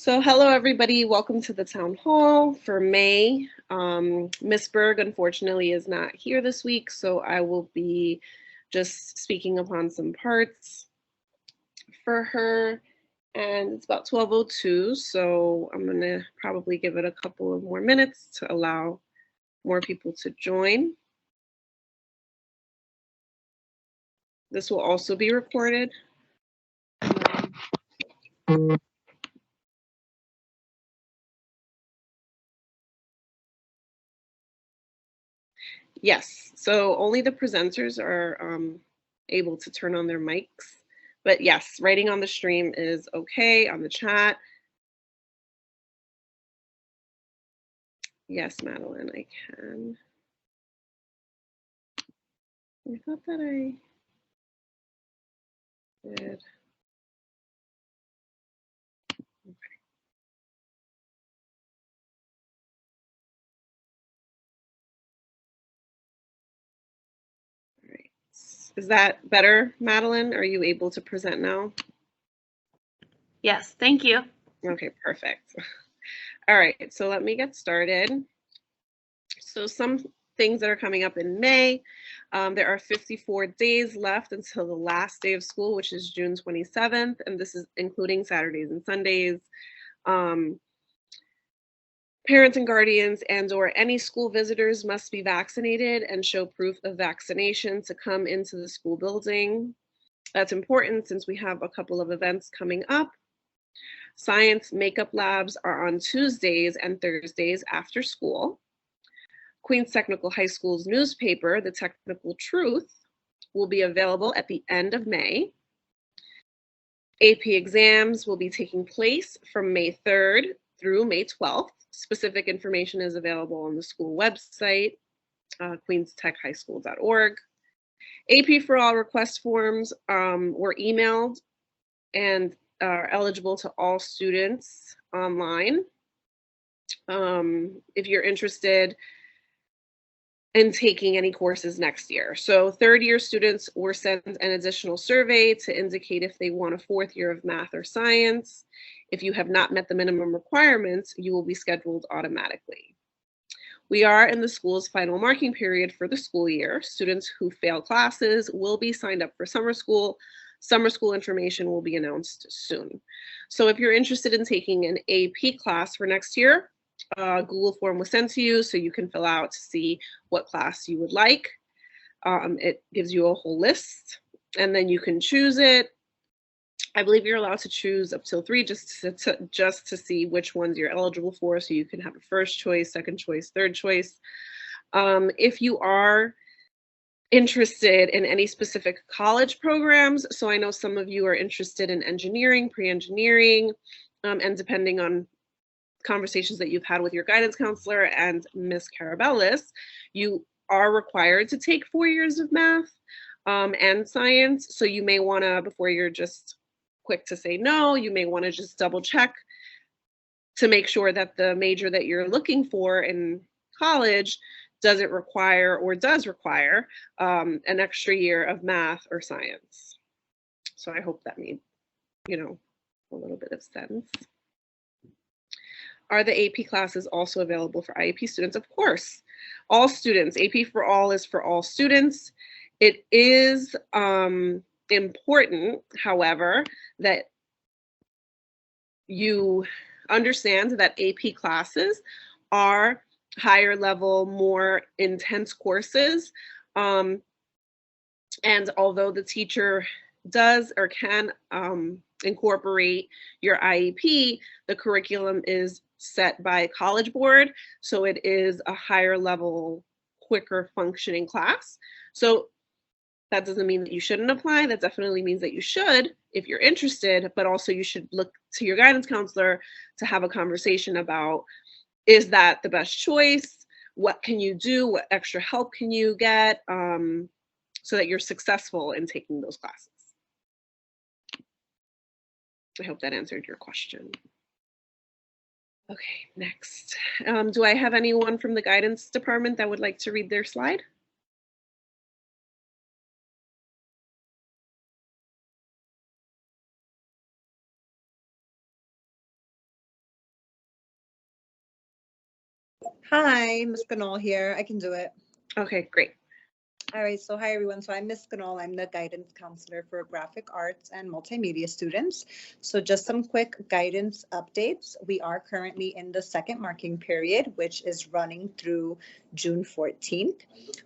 So hello everybody, welcome to the town hall for May. Miss Berg unfortunately is not here this week, so I will be just speaking upon some parts for her. And it's about 12:02, so I'm gonna probably give it a couple of more minutes to allow more people to join. This will also be recorded. Yes, so only the presenters are able to turn on their mics. But yes, writing on the stream is okay, on the chat. Yes, Madeline, I can. I thought that I did. All right. Is that better, Madeline? Are you able to present now? Yes, thank you. Okay, perfect. All right, so let me get started. So some things that are coming up in May. There are 54 days left until the last day of school, which is June 27th, and this is including Saturdays and Sundays. Parents and guardians and/or any school visitors must be vaccinated and show proof of vaccination to come into the school building. That's important since we have a couple of events coming up. Science makeup labs are on Tuesdays and Thursdays after school. Queens Technical High School's newspaper, The Technical Truth, will be available at the end of May. AP exams will be taking place from May 3rd through May 12th. Specific information is available on the school website, queenstechhighschool.org. AP for All request forms were emailed and are eligible to all students online. If you're interested in taking any courses next year. So third year students were sent an additional survey to indicate if they want a fourth year of math or science. If you have not met the minimum requirements, you will be scheduled automatically. We are in the school's final marking period for the school year. Students who fail classes will be signed up for summer school. Summer school information will be announced soon. So if you're interested in taking an AP class for next year, a Google form was sent to you so you can fill out to see what class you would like. It gives you a whole list and then you can choose it. I believe you're allowed to choose up till 3 just to see which ones you're eligible for, so you can have a first choice, second choice, third choice. If you are interested in any specific college programs, so I know some of you are interested in engineering, pre-engineering, and depending on conversations that you've had with your guidance counselor and Ms. Carabellis, you are required to take 4 years of math and science. So you may want to, before you're just quick to say no, you may want to just double check to make sure that the major that you're looking for in college doesn't require or does require an extra year of math or science. So I hope that made, a little bit of sense. Are the AP classes also available for IEP students? Of course, all students. AP for All is for all students. It is important, however, that you understand that AP classes are higher level, more intense courses. And although the teacher does or can incorporate your IEP, the curriculum is set by College Board, so it is a higher level, quicker functioning class. So that doesn't mean that you shouldn't apply. That definitely means that you should if you're interested, but also you should look to your guidance counselor to have a conversation about, is that the best choice? What can you do? What extra help can you get so that you're successful in taking those classes? I hope that answered your question. Okay, next. Do I have anyone from the guidance department that would like to read their slide? Hi, Ms. Ganol here. I can do it. Okay, great. All right, so hi everyone. So I'm Ms. Ganol. I'm the guidance counselor for graphic arts and multimedia students. So just some quick guidance updates. We are currently in the second marking period, which is running through June 14th.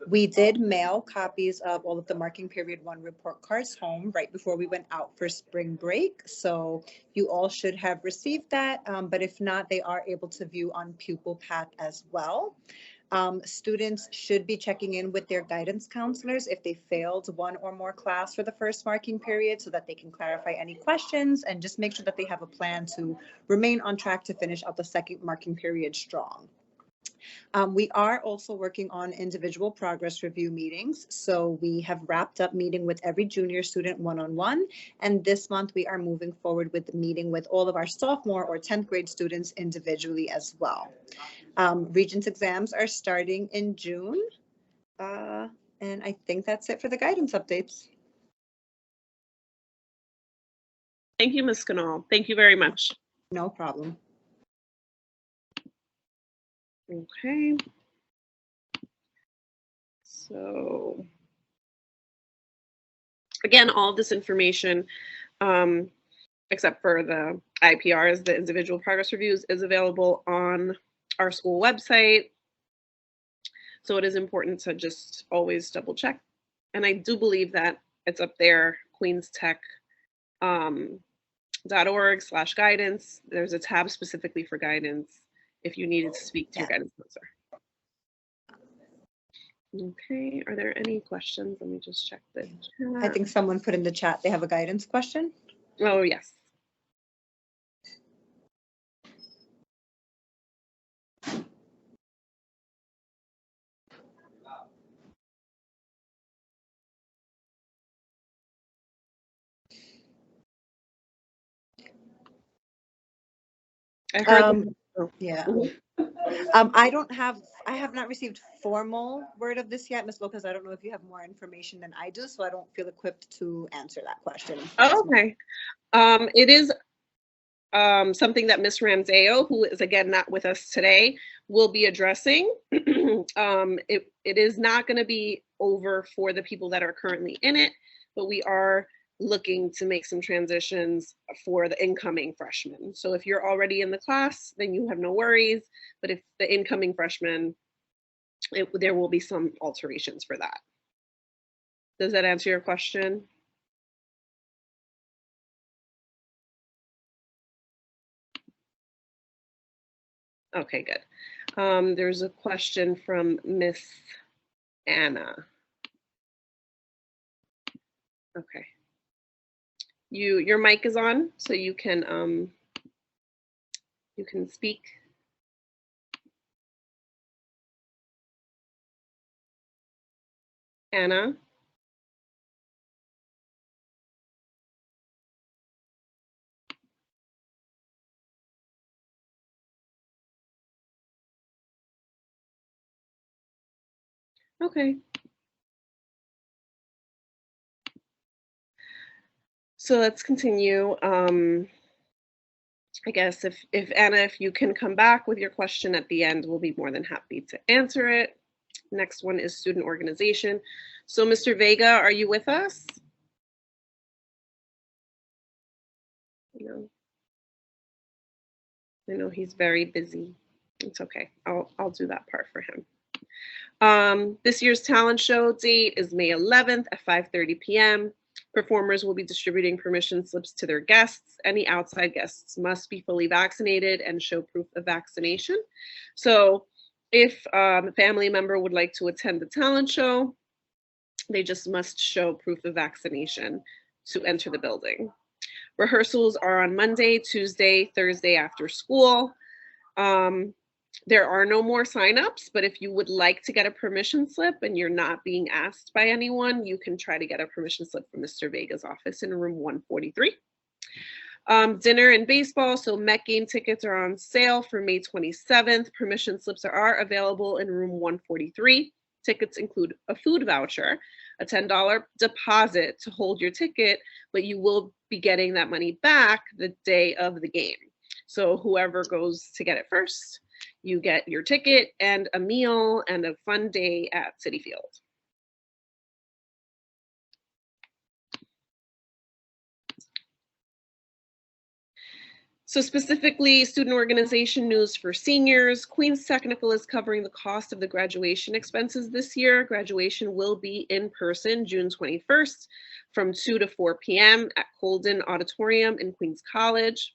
We did mail copies of all of the marking period 1 report cards home right before we went out for spring break. So you all should have received that, but if not, they are able to view on Pupil Path as well. Students should be checking in with their guidance counselors if they failed one or more class for the first marking period so that they can clarify any questions and just make sure that they have a plan to remain on track to finish out the second marking period strong. We are also working on individual progress review meetings. So we have wrapped up meeting with every junior student one-on-one. And this month we are moving forward with the meeting with all of our sophomore or 10th grade students individually as well. Regents exams are starting in June. And I think that's it for the guidance updates. Thank you, Ms. Ganol. Thank you very much. No problem. Okay. So again, all of this information, except for the IPRs, the individual progress reviews, is available on our school website. So it is important to just always double check. And I do believe that it's up there, queenstech.org/guidance. There's a tab specifically for guidance if you needed to speak to your guidance counselor. Okay, are there any questions? Let me just check the chat. I think someone put in the chat they have a guidance question. Oh, yes. I heard. Yeah. Mhm. I have not received formal word of this yet, Ms. Lopez. I don't know if you have more information than I do, so I don't feel equipped to answer that question. Okay. It is something that Ms. Ramseo, who is again not with us today, will be addressing. It is not going to be over for the people that are currently in it, but we are looking to make some transitions for the incoming freshmen. So if you're already in the class, then you have no worries. But if the incoming freshmen, there will be some alterations for that. Does that answer your question? Okay, good. There's a question from Miss Anna. Okay. Your mic is on, so you can speak. Anna. Okay. So let's continue. I guess if Anna, if you can come back with your question at the end, we'll be more than happy to answer it. Next one is student organization. So Mr. Vega, are you with us? No. I know he's very busy. It's okay. I'll do that part for him. This year's talent show date is May 11th at 5:30 p.m. Performers will be distributing permission slips to their guests. Any outside guests must be fully vaccinated and show proof of vaccination. So if a family member would like to attend the talent show, they just must show proof of vaccination to enter the building. Rehearsals are on Monday, Tuesday, Thursday after school. There are no more signups, but if you would like to get a permission slip and you're not being asked by anyone, you can try to get a permission slip from Mr. Vega's office in room 143. Dinner and baseball, so Met game tickets are on sale for May 27th. Permission slips are available in room 143. Tickets include a food voucher, a $10 deposit to hold your ticket, but you will be getting that money back the day of the game. So whoever goes to get it first You get your ticket and a meal and a fun day at Citi Field. So specifically, student organization news for seniors. Queens Technical is covering the cost of the graduation expenses this year. Graduation will be in person June 21st from 2 to 4 p.m. at Colden Auditorium in Queens College.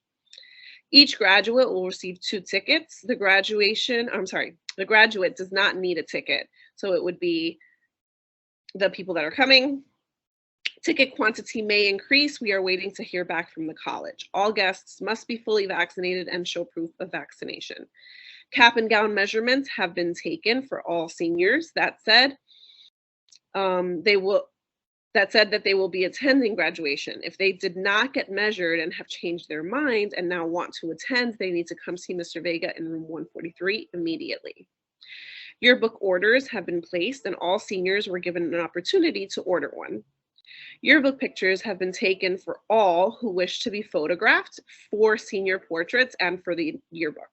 Each graduate will receive 2 tickets. The graduate does not need a ticket. So it would be the people that are coming. Ticket quantity may increase. We are waiting to hear back from the college. All guests must be fully vaccinated and show proof of vaccination. Cap and gown measurements have been taken for all seniors. That said, they will be attending graduation. If they did not get measured and have changed their mind and now want to attend, they need to come see Mr. Vega in room 143 immediately. Yearbook orders have been placed and all seniors were given an opportunity to order one. Yearbook pictures have been taken for all who wish to be photographed for senior portraits and for the yearbook.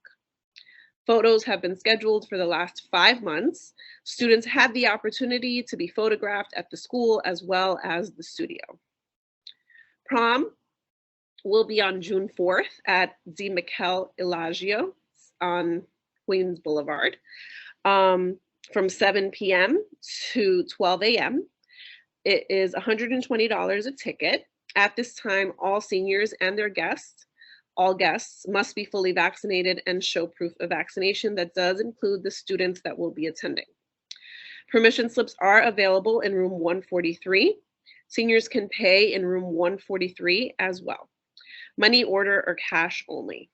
Photos have been scheduled for the last 5 months. Students had the opportunity to be photographed at the school as well as the studio. Prom will be on June 4th at D. Michel Elagio on Queens Boulevard from 7 p.m. to 12 a.m. It is $120 a ticket. At this time, all seniors and their guests, all guests must be fully vaccinated and show proof of vaccination. That does include the students that will be attending. Permission slips are available in room 143. Seniors can pay in room 143 as well. Money order or cash only.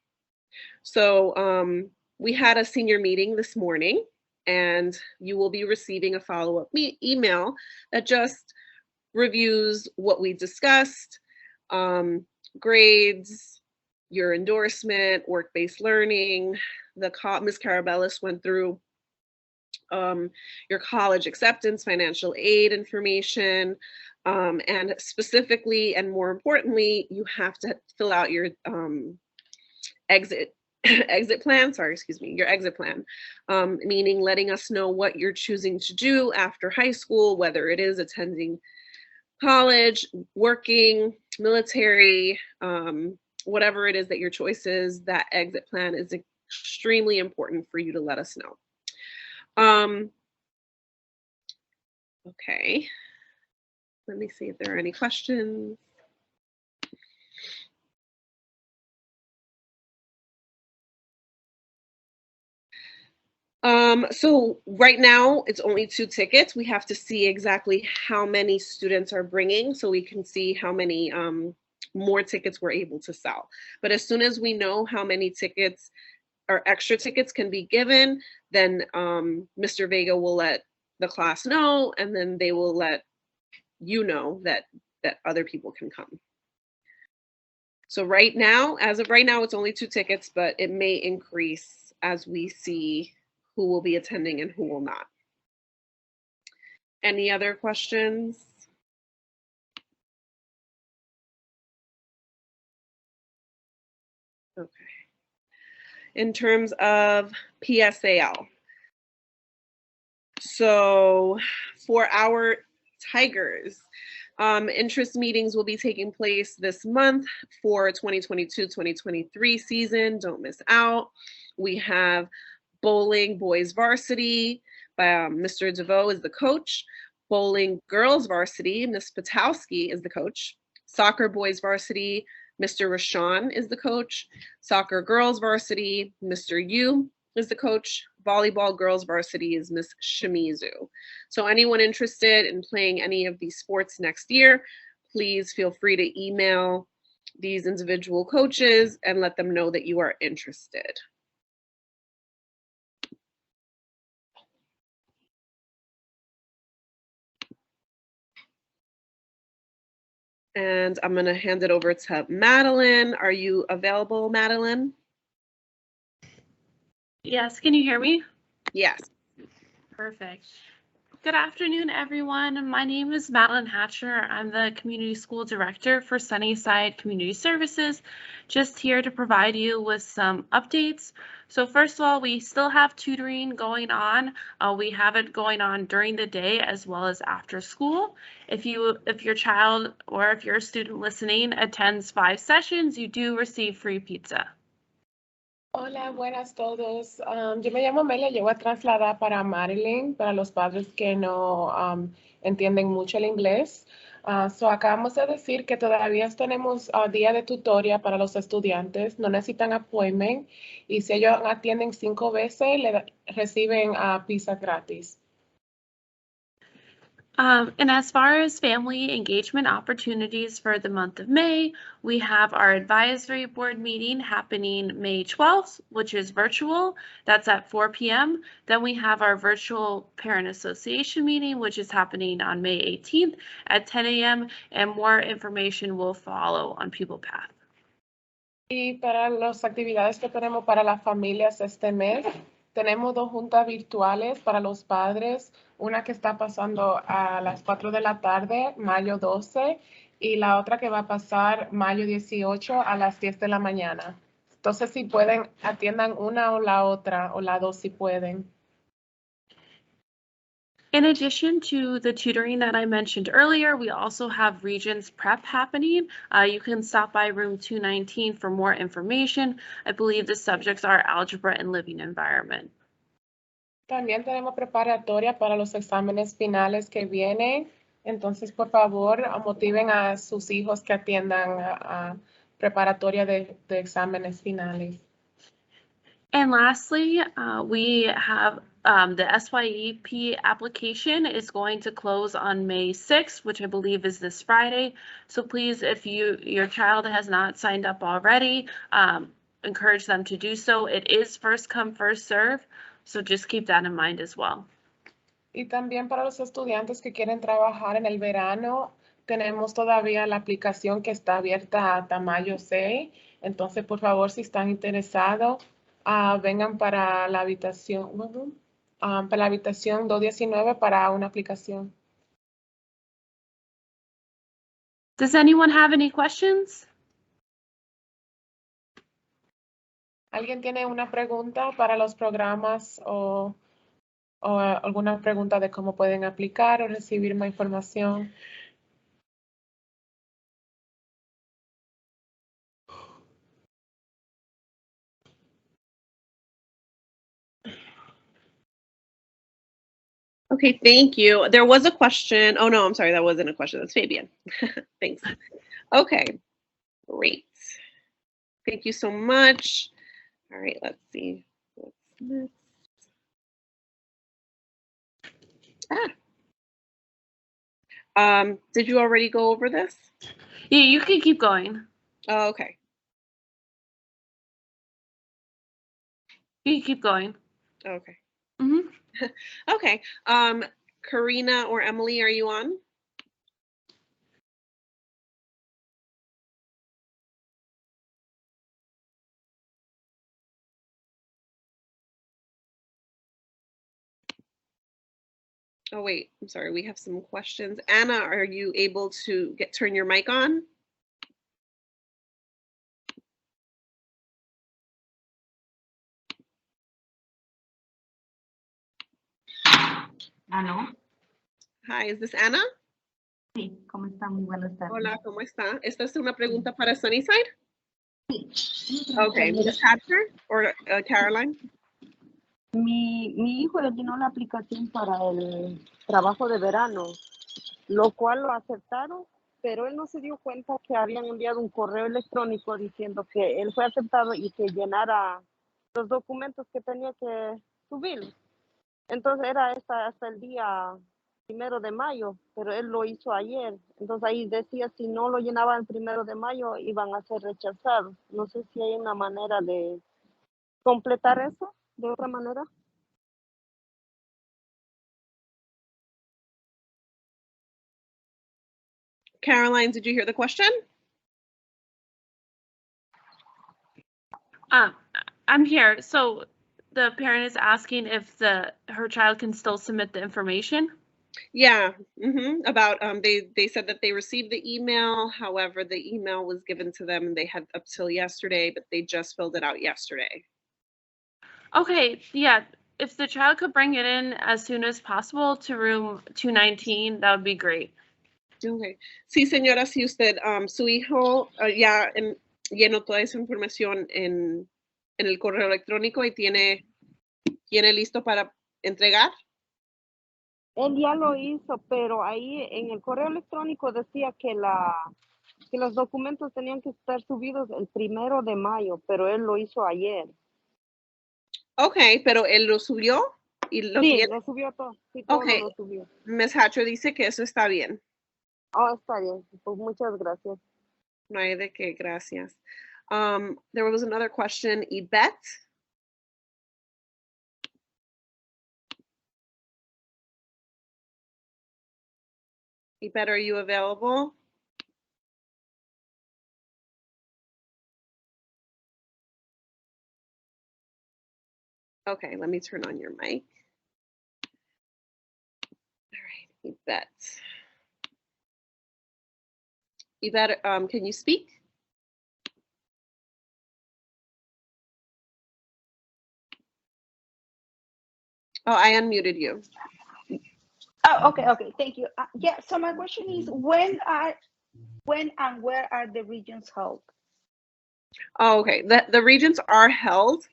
So we had a senior meeting this morning, and you will be receiving a follow-up email that just reviews what we discussed, grades, your endorsement, work-based learning. Ms. Carabellis went through your college acceptance, financial aid information, and specifically and more importantly, you have to fill out your exit plan, your exit plan, meaning letting us know what you're choosing to do after high school, whether it is attending college, working, military, whatever it is that your choice is. That exit plan is extremely important for you to let us know. Okay, let me see if there are any questions. So right now it's only 2 tickets. We have to see exactly how many students are bringing so we can see how many more tickets we're able to sell. But as soon as we know how many tickets or extra tickets can be given, then Mr. Vega will let the class know, and then they will let you know that other people can come. So right now, as of right now, it's only 2 tickets, but it may increase as we see who will be attending and who will not. Any other questions? Okay. In terms of PSAL, so for our Tigers, interest meetings will be taking place this month for 2022-2023 season. Don't miss out. We have bowling boys varsity by Mr. DeVoe is the coach. Bowling girls varsity, Ms. Patowski is the coach. Soccer boys varsity, Mr. Rashawn is the coach. Soccer girls varsity, Mr. Yu is the coach. Volleyball girls varsity is Ms. Shimizu. So anyone interested in playing any of these sports next year, please feel free to email these individual coaches and let them know that you are interested. And I'm going to hand it over to Madeline. Are you available, Madeline? Yes, can you hear me? Yes. Perfect. Good afternoon, everyone. My name is Madeline Hatcher. I'm the Community School Director for Sunnyside Community Services, just here to provide you with some updates. So first of all, we still have tutoring going on. We have it going on during the day as well as after school. If your child or if you're a student listening attends 5 sessions, you do receive free pizza. Hola, buenas todos. Yo me llamo Amelia, yo voy a trasladar para Maryland, para los padres que no entienden mucho el inglés. Acabamos de decir que todavía tenemos día de tutoría para los estudiantes, no necesitan appointment y si ellos atienden 5 veces, reciben pizza gratis. And as far as family engagement opportunities for the month of May, we have our advisory board meeting happening May 12th, which is virtual. That's at 4 p.m. Then we have our virtual parent association meeting, which is happening on May 18th at 10 a.m. and more information will follow on PeoplePath. Y para las actividades que tenemos para las familias este mes, tenemos 2 juntas virtuales para los padres, una que está pasando a las 4 de la tarde, mayo 12, y la otra que va a pasar mayo 18 a las 10 de la mañana. Entonces, si pueden, atiendan una o la otra, o las 2 si pueden. In addition to the tutoring that I mentioned earlier, we also have Regents Prep happening. You can stop by room 219 for more information. I believe the subjects are algebra and living environment. También tenemos preparatoria para los exámenes finales que vienen. Entonces, por favor, motiven a sus hijos que atiendan a preparatoria de exámenes finales. And lastly, we have the SYEP application is going to close on May 6th, which I believe is this Friday. So please, if your child has not signed up already, encourage them to do so. It is first come, first serve. So just keep that in mind as well. Y también para los estudiantes que quieren trabajar en el verano, tenemos todavía la aplicación que está abierta hasta mayo 6. Entonces, por favor, si están interesados, vengan para la habitación, para la habitación 219 para una aplicación. Does anyone have any questions? ¿Alguien tiene una pregunta para los programas o alguna pregunta de cómo pueden aplicar o recibir más información? Okay, thank you. There was a question. Oh, no, I'm sorry. That wasn't a question. That's Fabian. Thanks. Okay, great. Thank you so much. All right, let's see. What's next? Did you already go over this? Yeah, you can keep going. Oh, okay. You can keep going. Okay. Mm-hmm. Okay. Karina or Emily, are you on? Oh, wait, I'm sorry. We have some questions. Anna, are you able to turn your mic on? ¿Aló? Hi, is this Anna? Sí, ¿cómo está? Muy buenas tardes. Hola, ¿cómo está? ¿Esta es una pregunta para Sunnyside? Sí. Okay, Ms. Hatcher or Caroline? Mi hijo le llenó la aplicación para el trabajo de verano, lo cual lo aceptaron, pero él no se dio cuenta que habían enviado un correo electrónico diciendo que él fue aceptado y que llenara los documentos que tenía que subir. Entonces era hasta el día 1 de mayo, pero él lo hizo ayer. Entonces ahí decía si no lo llenaban el 1 de mayo iban a ser rechazados. No sé si hay una manera de completar eso de otra manera. Caroline, did you hear the question? I'm here. So the parent is asking if her child can still submit the information. Yeah, about they said that they received the email. However, the email was given to them and they had up till yesterday, but they just filled it out yesterday. Okay, yeah. If the child could bring it in as soon as possible to room 219, that would be great. Okay. Sí, señora, si usted, su hijo ya llenó toda esa información en el correo electrónico y tiene listo para entregar. Él ya lo hizo, pero ahí en el correo electrónico decía que los documentos tenían que estar subidos el 1 de mayo, pero él lo hizo ayer. Okay, pero él lo subió y lo Sí, tiene. lo subió todo. Sí, todo Okay, lo subió. Ms. Hatcher dice que eso está bien. Oh, está bien. Pues muchas gracias. No hay de qué, gracias. There was another question, Yvette. Yvette, are you available? Okay, let me turn on your mic. All right, Yvette. Yvette, can you speak? Oh, I unmuted you. Oh, okay. Thank you. Yeah. So my question is, when and where are the regions held? Oh, okay. The Regents are held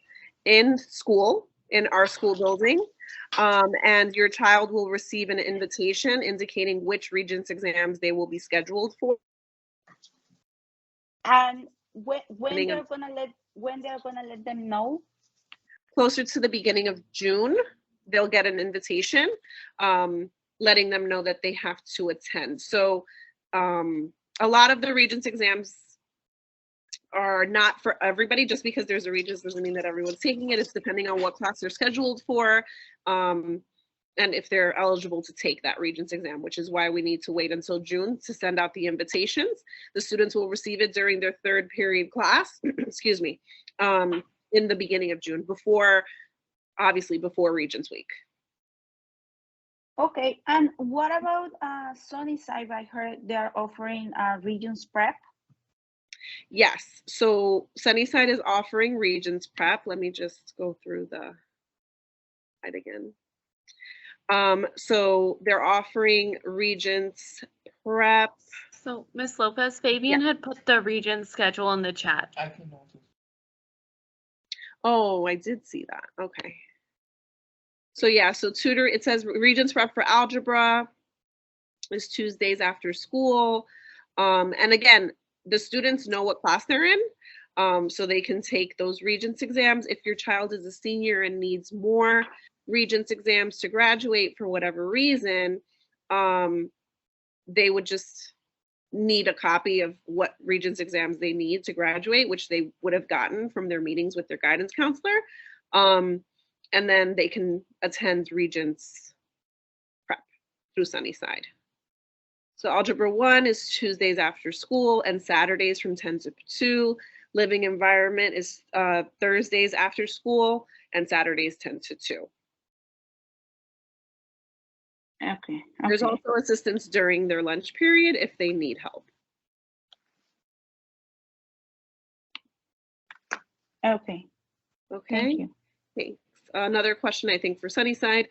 in school, in our school building, and your child will receive an invitation indicating which Regents exams they will be scheduled for. And when Depending they're gonna let them know? Closer to the beginning of June, they'll get an invitation letting them know that they have to attend. So a lot of the Regents exams are not for everybody. Just because there's a Regents doesn't mean that everyone's taking it. It's depending on what class they're scheduled for and if they're eligible to take that Regents exam, which is why we need to wait until June to send out the invitations. The students will receive it during their third period class, excuse me, in the beginning of June, obviously before Regents Week. Okay. And what about Sunnyside? I heard they're offering Regents Prep. Yes. So Sunnyside is offering Regents Prep. Let me just go through the slide again. So they're offering Regents Prep. So, Ms. Lopez, Fabian had put the Regents schedule in the chat. I can notice. Oh, I did see that. Okay. So yeah, so it says Regents Prep for algebra is Tuesdays after school. And again, the students know what class they're in, so they can take those Regents exams. If your child is a senior and needs more Regents exams to graduate for whatever reason, they would just need a copy of what Regents exams they need to graduate, which they would have gotten from their meetings with their guidance counselor. And then they can attend Regents Prep through Sunnyside. So Algebra 1 is Tuesdays after school and Saturdays from 10 to 2. Living Environment is Thursdays after school and Saturdays 10 to 2. Okay. There's also assistance during their lunch period if they need help. Okay. Okay. Thank you. Thanks. Another question, I think, for Sunnyside.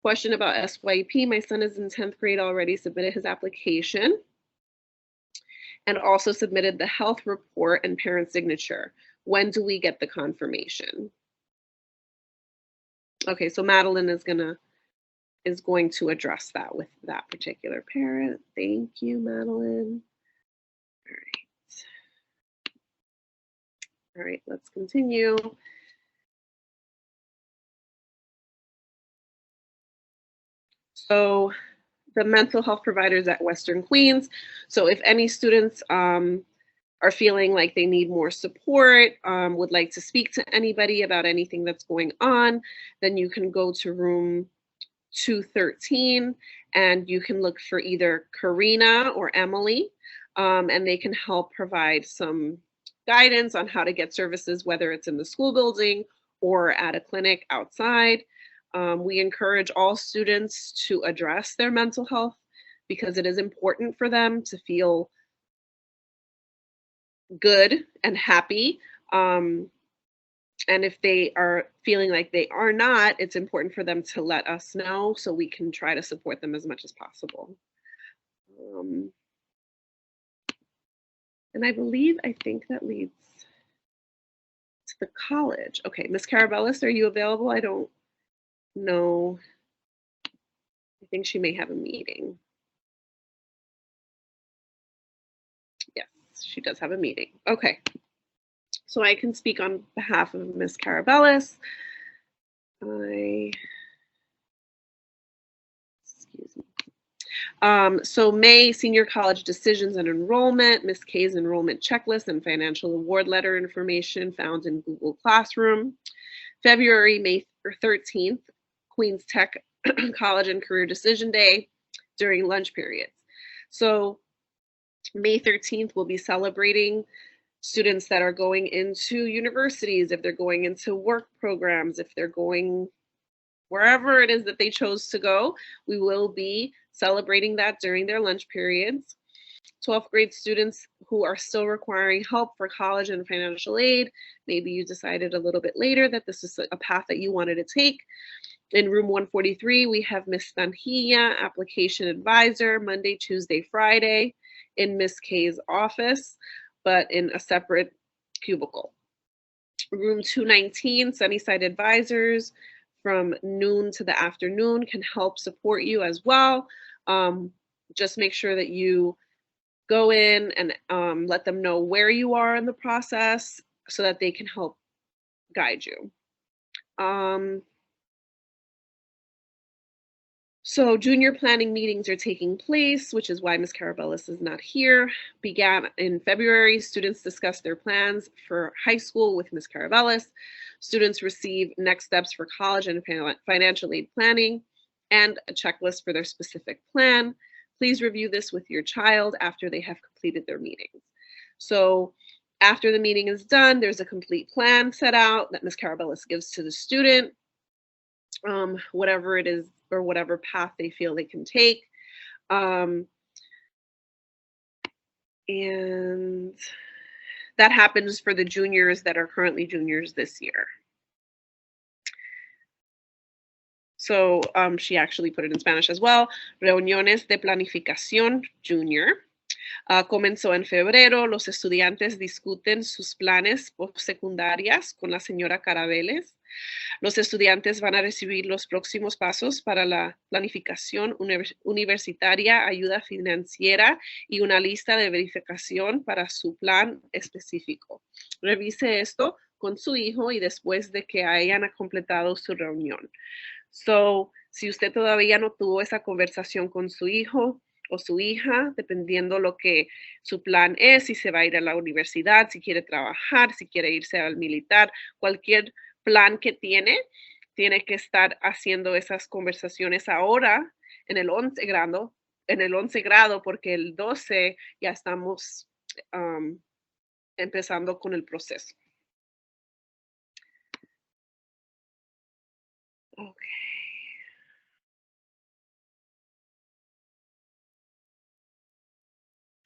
Question about SYP. My son is in 10th grade, already submitted his application and also submitted the health report and parent signature. When do we get the confirmation? Okay, so Madeline is going to address that with that particular parent. Thank you, Madeline. All right. All right, let's continue. So the mental health providers at Western Queens. So if any students are feeling like they need more support, would like to speak to anybody about anything that's going on, then you can go to room 213 and you can look for either Karina or Emily, and they can help provide some guidance on how to get services, whether it's in the school building or at a clinic outside. We encourage all students to address their mental health because it is important for them to feel good and happy. And if they are feeling like they are not, it's important for them to let us know so we can try to support them as much as possible. And I think that leads to the college. Okay, Ms. Carabellis, are you available? I don't know. I think she may have a meeting. Yes, she does have a meeting. Okay. So I can speak on behalf of Ms. Carabellis. Excuse me. So May, senior college decisions and enrollment, Ms. K's enrollment checklist and financial award letter information found in Google Classroom. February, May 13th, Queens Tech College and Career Decision Day during lunch periods. So May 13th, we'll be celebrating students that are going into universities, if they're going into work programs, if they're going wherever it is that they chose to go, we will be celebrating that during their lunch periods. 12th grade students who are still requiring help for college and financial aid, maybe you decided a little bit later that this is a path that you wanted to take. In room 143, we have Ms. Tanjilla, application advisor, Monday, Tuesday, Friday, in Ms. K's office, but in a separate cubicle. Room 219, Sunnyside advisors, from noon to the afternoon can help support you as well. Just make sure that you go in and let them know where you are in the process so that they can help guide you. So junior planning meetings are taking place, which is why Ms. Carabellis is not here. Began in February, students discussed their plans for high school with Ms. Carabellis. Students receive next steps for college and financial aid planning and a checklist for their specific plan. Please review this with your child after they have completed their meetings. So after the meeting is done, there's a complete plan set out that Ms. Carabellis gives to the student. Whatever it is or whatever path they feel they can take. And that happens for the juniors that are currently juniors this year. So she actually put it in Spanish as well. Reuniones de planificación junior. Comenzó en febrero. Los estudiantes discuten sus planes postsecundarias con la señora Carabeles. Los estudiantes van a recibir los próximos pasos para la planificación universitaria, ayuda financiera y una lista de verificación para su plan específico. Revise esto con su hijo y después de que hayan completado su reunión. So, si usted todavía no tuvo esa conversación con su hijo o su hija, dependiendo lo que su plan es, si se va a ir a la universidad, si quiere trabajar, si quiere irse al militar, cualquier plan que tiene que estar haciendo esas conversaciones ahora en el 11 grado, porque el 12 ya estamos empezando con el proceso. Okay.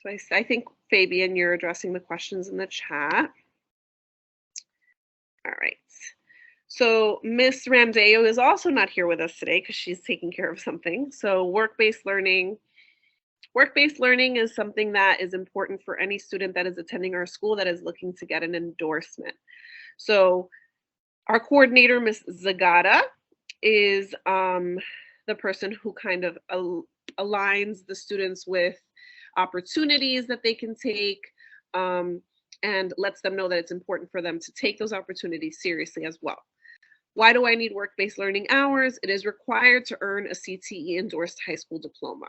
So I think, Fabian, you're addressing the questions in the chat. All right. So Miss Ramdeo is also not here with us today because she's taking care of something. So work-based learning. Work-based learning is something that is important for any student that is attending our school that is looking to get an endorsement. So our coordinator, Ms. Zagata, is the person who kind of aligns the students with opportunities that they can take and lets them know that it's important for them to take those opportunities seriously as well. Why do I need work-based learning hours? It is required to earn a CTE endorsed high school diploma.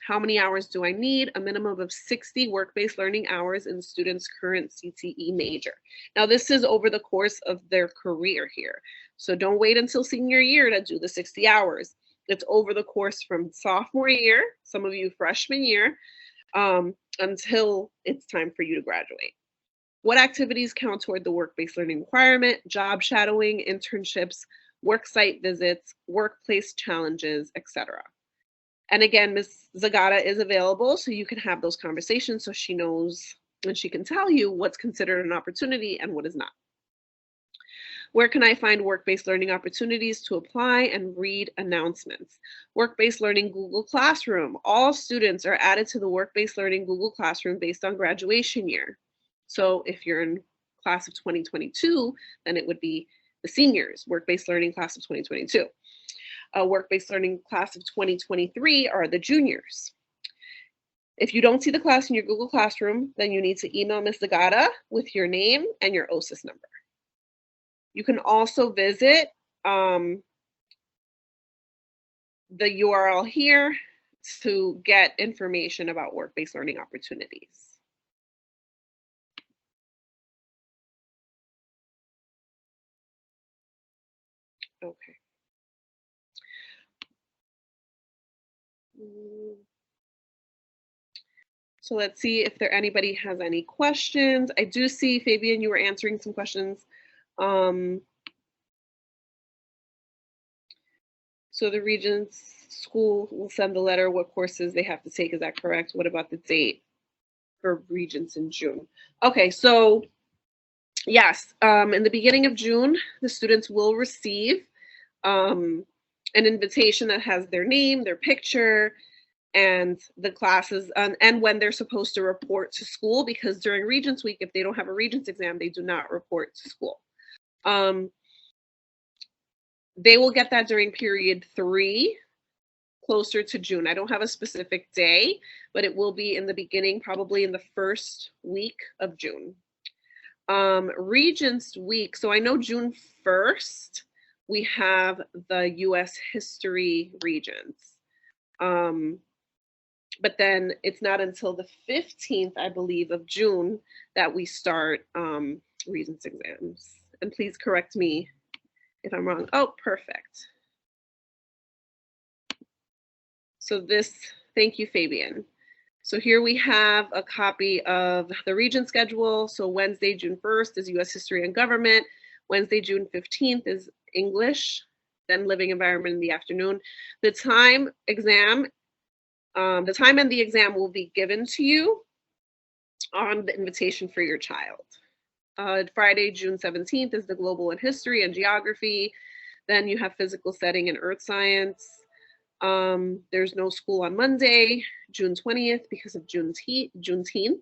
How many hours do I need? A minimum of 60 work-based learning hours in students' current CTE major. Now, this is over the course of their career here. So don't wait until senior year to do the 60 hours. It's over the course from sophomore year, some of you freshman year, until it's time for you to graduate. What activities count toward the work-based learning requirement? Job shadowing, internships, work site visits, workplace challenges, etc. And again, Ms. Zagata is available, so you can have those conversations so she knows and she can tell you what's considered an opportunity and what is not. Where can I find work-based learning opportunities to apply and read announcements? Work-based learning Google Classroom. All students are added to the work-based learning Google Classroom based on graduation year. So if you're in class of 2022, then it would be the seniors, work-based learning class of 2022. A work-based learning class of 2023 are the juniors. If you don't see the class in your Google Classroom, then you need to email Ms. Zagata with your name and your OSIS number. You can also visit the URL here to get information about work-based learning opportunities. Okay. So let's see if anybody has any questions. I do see, Fabian, you were answering some questions. So the Regents school will send the letter what courses they have to take. Is that correct? What about the date for Regents in June? Okay, so yes, in the beginning of June, the students will receive an invitation that has their name, their picture, and the classes, and when they're supposed to report to school, because during Regents Week, if they don't have a Regents exam, they do not report to school. They will get that during period 3, closer to June. I don't have a specific day, but it will be in the beginning, probably in the first week of June. Regents Week, so I know June 1st, we have the US History Regents. But then it's not until the 15th, I believe, of June that we start Regents exams. And please correct me if I'm wrong. Oh, perfect. So this, thank you, Fabian. So here we have a copy of the Regent schedule. So Wednesday, June 1st is US History and Government. Wednesday, June 15th is English, then Living Environment in the afternoon. The time and the exam will be given to you on the invitation for your child. Friday, June 17th is the Global and History and Geography. Then you have Physical Setting and Earth Science. There's no school on Monday, June 20th, because of Juneteenth.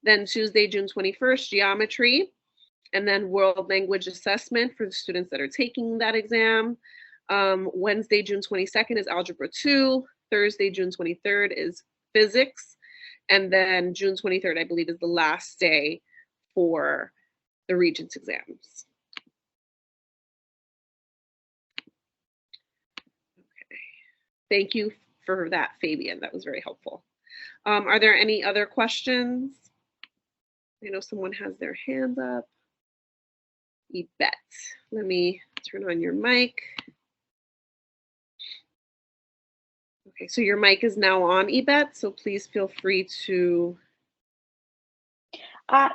Then Tuesday, June 21st, Geometry. And then World Language Assessment for the students that are taking that exam. Wednesday, June 22nd is Algebra 2. Thursday, June 23rd is Physics. And then June 23rd, I believe, is the last day for the Regents exams. Okay. Thank you for that, Fabian. That was very helpful. Are there any other questions? I know someone has their hand up. Yvette, let me turn on your mic. Okay, so your mic is now on, Yvette, so please feel free to.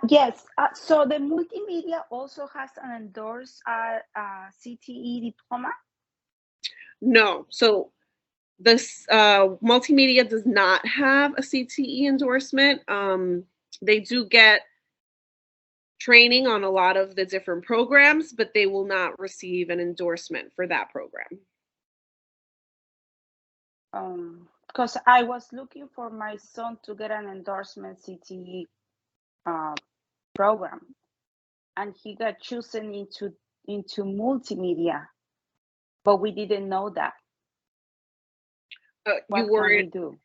Yes, so the multimedia also has an endorsed CTE diploma? No, so this multimedia does not have a CTE endorsement. They do get training on a lot of the different programs, but they will not receive an endorsement for that program. Because I was looking for my son to get an endorsement CTE program, and he got chosen into multimedia, but we didn't know that. What can we do?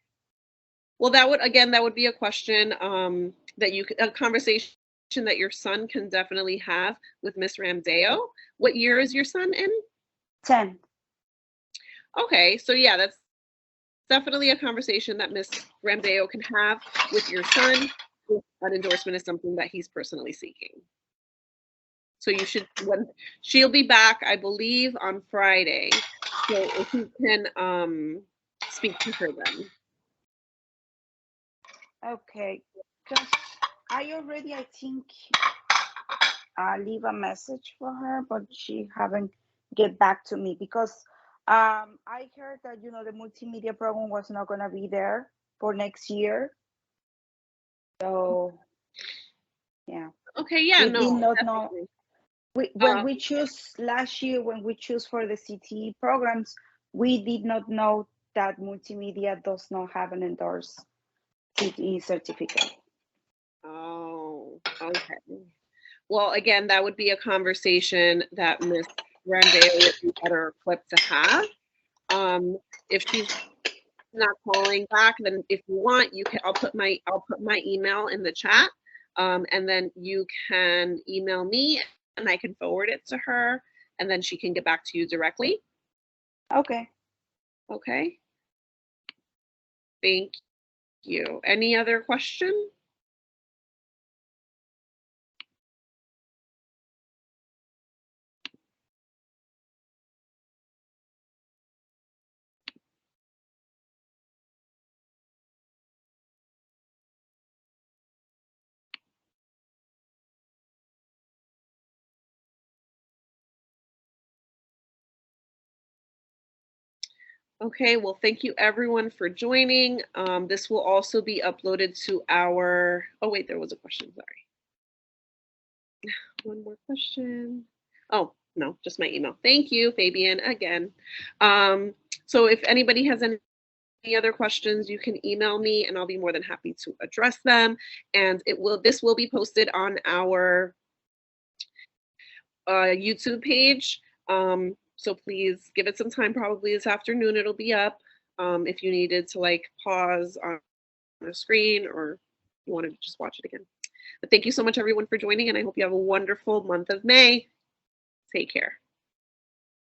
Well, that would be a question a conversation that your son can definitely have with Miss Ramdeo. What year is your son in? 10. Okay, so yeah, that's definitely a conversation that Miss Ramdeo can have with your son. That endorsement is something that he's personally seeking. So you should, when she'll be back, I believe, on Friday. So if you can speak to her then. Okay, because I already, I think, leave a message for her, but she haven't get back to me, because I heard that, you know, the multimedia program was not going to be there for next year. So, yeah. Okay, yeah, We did no, not know. definitely. When we choose last year, when we choose for the CTE programs, we did not know that multimedia does not have an endorsed CTE certificate. Oh, okay. Well, again, that would be a conversation that Miss Randall would be better equipped to have. If she's not calling back, then if you want, you can. I'll put my email in the chat, and then you can email me, and I can forward it to her, and then she can get back to you directly. Okay. Okay. Thank you. Any other question? Okay, well, thank you everyone for joining. This will also be uploaded to our, oh wait, there was a question, sorry. One more question. Oh, no, just my email. Thank you, Fabian, again. So if anybody has any other questions, you can email me and I'll be more than happy to address them. And this will be posted on our YouTube page. So please give it some time, probably this afternoon it'll be up. If you needed to like pause on the screen or you want to just watch it again. But thank you so much everyone for joining, and I hope you have a wonderful month of May. Take care.